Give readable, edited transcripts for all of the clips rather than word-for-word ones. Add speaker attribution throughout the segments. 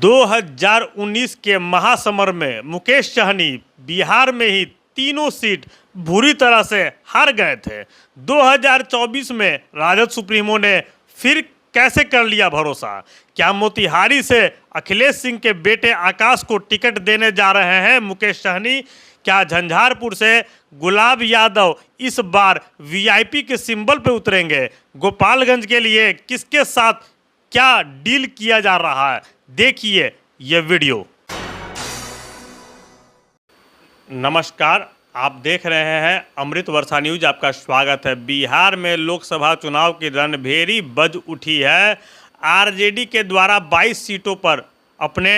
Speaker 1: 2019 के महासमर में मुकेश सहनी बिहार में ही तीनों सीट बुरी तरह से हार गए थे। 2024 में राजद सुप्रीमो ने फिर कैसे कर लिया भरोसा? क्या मोतिहारी से अखिलेश सिंह के बेटे आकाश को टिकट देने जा रहे हैं मुकेश सहनी? क्या झंझारपुर से गुलाब यादव इस बार वीआईपी के सिंबल पे उतरेंगे? गोपालगंज के लिए किसके साथ क्या डील किया जा रहा है? देखिए ये वीडियो। नमस्कार, आप देख रहे हैं अमृत वर्षा न्यूज। आपका स्वागत है। बिहार में लोकसभा चुनाव की रणभेरी बज उठी है। आरजेडी के द्वारा 22 सीटों पर अपने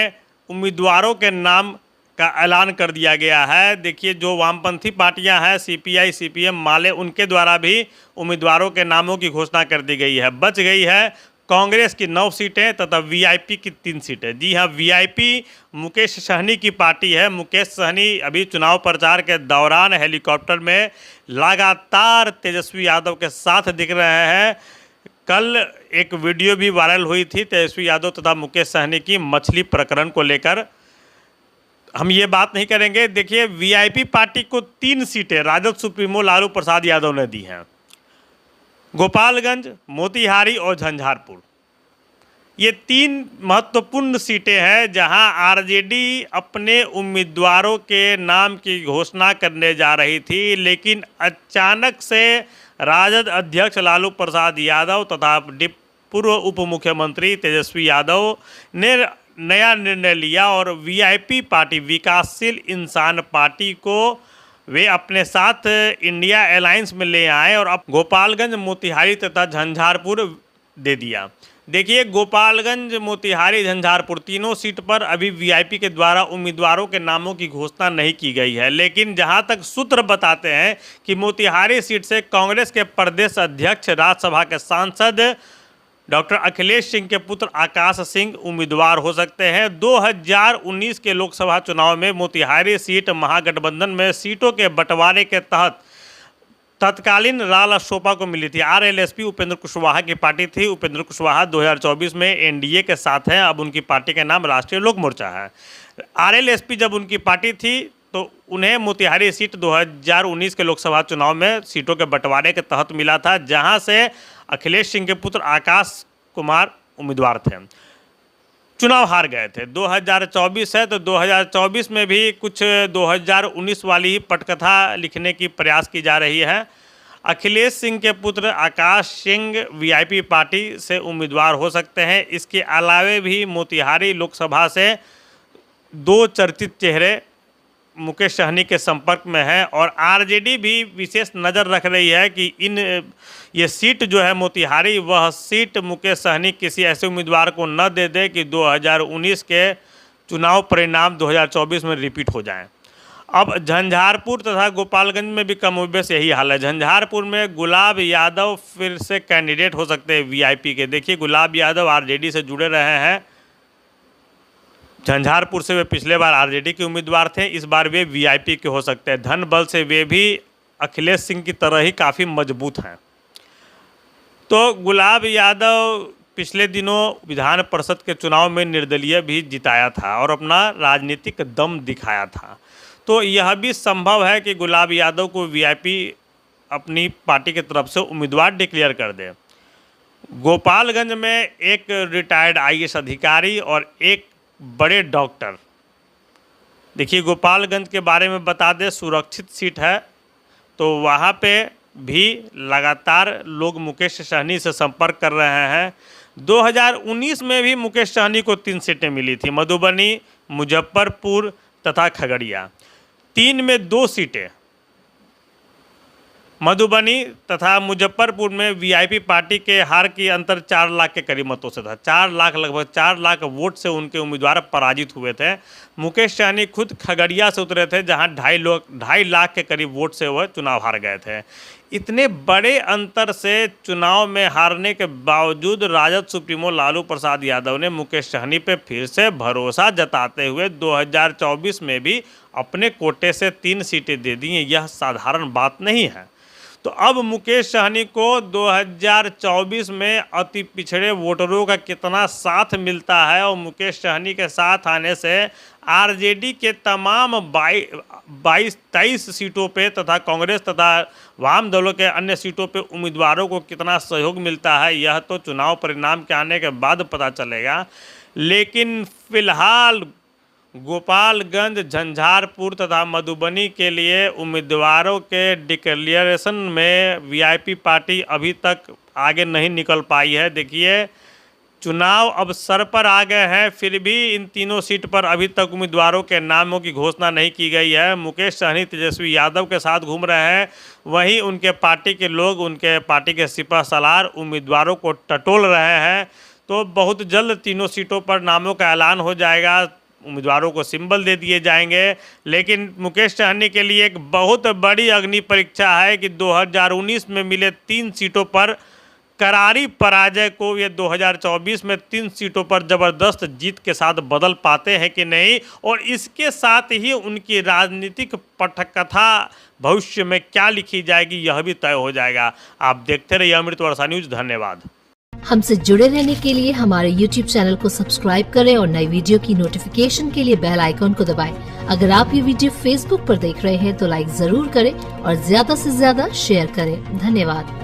Speaker 1: उम्मीदवारों के नाम का ऐलान कर दिया गया है। देखिए, जो वामपंथी पार्टियां हैं सीपीआई, सीपीएम, माले, उनके द्वारा भी उम्मीदवारों के नामों की घोषणा कर दी गई है। बच गई है कांग्रेस की 9 सीटें तथा वीआईपी की 3 सीटें। जी हां, वीआईपी मुकेश सहनी की पार्टी है। मुकेश सहनी अभी चुनाव प्रचार के दौरान हेलीकॉप्टर में लगातार तेजस्वी यादव के साथ दिख रहे हैं। कल एक वीडियो भी वायरल हुई थी तेजस्वी यादव तथा मुकेश सहनी की मछली प्रकरण को लेकर। हम ये बात नहीं करेंगे। देखिए, वीआईपी पार्टी को 3 सीटें राजद सुप्रीमो लालू प्रसाद यादव ने दी हैं। गोपालगंज, मोतिहारी और झंझारपुर, ये 3 महत्वपूर्ण सीटें हैं जहां आरजेडी अपने उम्मीदवारों के नाम की घोषणा करने जा रही थी, लेकिन अचानक से राजद अध्यक्ष लालू प्रसाद यादव तथा पूर्व उप मुख्यमंत्री तेजस्वी यादव ने नया निर्णय लिया और वीआईपी पार्टी, विकासशील इंसान पार्टी को वे अपने साथ इंडिया अलायंस में ले आए और अब गोपालगंज, मोतिहारी तथा झंझारपुर दे दिया। देखिए, गोपालगंज, मोतिहारी, झंझारपुर तीनों सीट पर अभी वीआईपी के द्वारा उम्मीदवारों के नामों की घोषणा नहीं की गई है, लेकिन जहां तक सूत्र बताते हैं कि मोतिहारी सीट से कांग्रेस के प्रदेश अध्यक्ष, राज्यसभा के सांसद डॉक्टर अखिलेश सिंह के पुत्र आकाश सिंह उम्मीदवार हो सकते हैं। 2019 के लोकसभा चुनाव में मोतिहारी सीट महागठबंधन में सीटों के बंटवारे के तहत तत्कालीन रालोसपा को मिली थी। आरएलएसपी उपेंद्र कुशवाहा की पार्टी थी। उपेंद्र कुशवाहा 2024 में एनडीए के साथ हैं। अब उनकी पार्टी का नाम राष्ट्रीय लोक मोर्चा है। आरएलएसपी जब उनकी पार्टी थी तो उन्हें मोतिहारी सीट 2019 के लोकसभा चुनाव में सीटों के बंटवारे के तहत मिला था, जहां से अखिलेश सिंह के पुत्र आकाश कुमार उम्मीदवार थे। चुनाव हार गए थे। 2024 है तो 2024 में भी कुछ 2019 वाली ही पटकथा लिखने की प्रयास की जा रही है। अखिलेश सिंह के पुत्र आकाश सिंह वीआईपी पार्टी से उम्मीदवार हो सकते हैं। इसके अलावे भी मोतिहारी लोकसभा से 2 चर्चित चेहरे मुकेश सहनी के संपर्क में है और आरजेडी भी विशेष नज़र रख रही है कि ये सीट जो है मोतिहारी, वह सीट मुकेश सहनी किसी ऐसे उम्मीदवार को न दे दे कि 2019 के चुनाव परिणाम 2024 में रिपीट हो जाएं। अब झंझारपुर तथा गोपालगंज में भी कमोबेश यही हाल है। झंझारपुर में गुलाब यादव फिर से कैंडिडेट हो सकते हैं वीआईपी के। देखिए, गुलाब यादव आरजेडी से जुड़े रहे हैं। झंझारपुर से वे पिछले बार आरजेडी के उम्मीदवार थे, इस बार वे वीआईपी के हो सकते हैं। धन बल से वे भी अखिलेश सिंह की तरह ही काफ़ी मजबूत हैं। तो गुलाब यादव पिछले दिनों विधान परिषद के चुनाव में निर्दलीय भी जिताया था और अपना राजनीतिक दम दिखाया था। तो यह भी संभव है कि गुलाब यादव को वीआईपी अपनी पार्टी की तरफ से उम्मीदवार डिक्लेयर कर दे। गोपालगंज में एक रिटायर्ड आईएएस अधिकारी और एक बड़े डॉक्टर। देखिए, गोपालगंज के बारे में बता दें, सुरक्षित सीट है तो वहाँ पे भी लगातार लोग मुकेश सहनी से संपर्क कर रहे हैं। 2019 में भी मुकेश सहनी को 3 सीटें मिली थी, मधुबनी, मुजफ्फरपुर तथा खगड़िया। 3 में 2 सीटें मधुबनी तथा मुजफ्फरपुर में वीआईपी पार्टी के हार की अंतर 4 लाख के करीब मतों से था। 4 लाख, लगभग 4 लाख वोट से उनके उम्मीदवार पराजित हुए थे। मुकेश सहनी खुद खगड़िया से उतरे थे, जहां 2.5 लाख के करीब वोट से वह चुनाव हार गए थे। इतने बड़े अंतर से चुनाव में हारने के बावजूद राजद सुप्रीमो लालू प्रसाद यादव ने मुकेश सहनी पे फिर से भरोसा जताते हुए 2024 में भी अपने कोटे से 3 सीटें दे दी हैं। यह साधारण बात नहीं है। तो अब मुकेश सहनी को 2024 में अति पिछड़े वोटरों का कितना साथ मिलता है और मुकेश सहनी के साथ आने से आरजेडी के तमाम 23 सीटों पे तथा कांग्रेस तथा वाम दलों के अन्य सीटों पे उम्मीदवारों को कितना सहयोग मिलता है, यह तो चुनाव परिणाम के आने के बाद पता चलेगा। लेकिन फिलहाल गोपालगंज, झंझारपुर तथा मधुबनी के लिए उम्मीदवारों के डिक्लेरेशन में वीआईपी पार्टी अभी तक आगे नहीं निकल पाई है। देखिए, चुनाव अब सर पर आ गए हैं, फिर भी इन तीनों सीट पर अभी तक उम्मीदवारों के नामों की घोषणा नहीं की गई है। मुकेश सहनी तेजस्वी यादव के साथ घूम रहे हैं, वहीं उनके पार्टी के लोग, उनके पार्टी के सिपह सलार उम्मीदवारों को टटोल रहे हैं। तो बहुत जल्द तीनों सीटों पर नामों का ऐलान हो जाएगा, उम्मीदवारों को सिंबल दे दिए जाएंगे। लेकिन मुकेश सहनी के लिए एक बहुत बड़ी अग्नि परीक्षा है कि 2019 में मिले 3 सीटों पर करारी पराजय को ये 2024 में 3 सीटों पर ज़बरदस्त जीत के साथ बदल पाते हैं कि नहीं, और इसके साथ ही उनकी राजनीतिक पटकथा भविष्य में क्या लिखी जाएगी यह भी तय हो जाएगा। आप देखते रहिए अमृत वर्षा न्यूज़। धन्यवाद।
Speaker 2: हमसे जुड़े रहने के लिए हमारे YouTube चैनल को सब्सक्राइब करें और नई वीडियो की नोटिफिकेशन के लिए बेल आइकॉन को दबाएं। अगर आप ये वीडियो Facebook पर देख रहे हैं तो लाइक जरूर करें और ज्यादा से ज्यादा शेयर करें। धन्यवाद।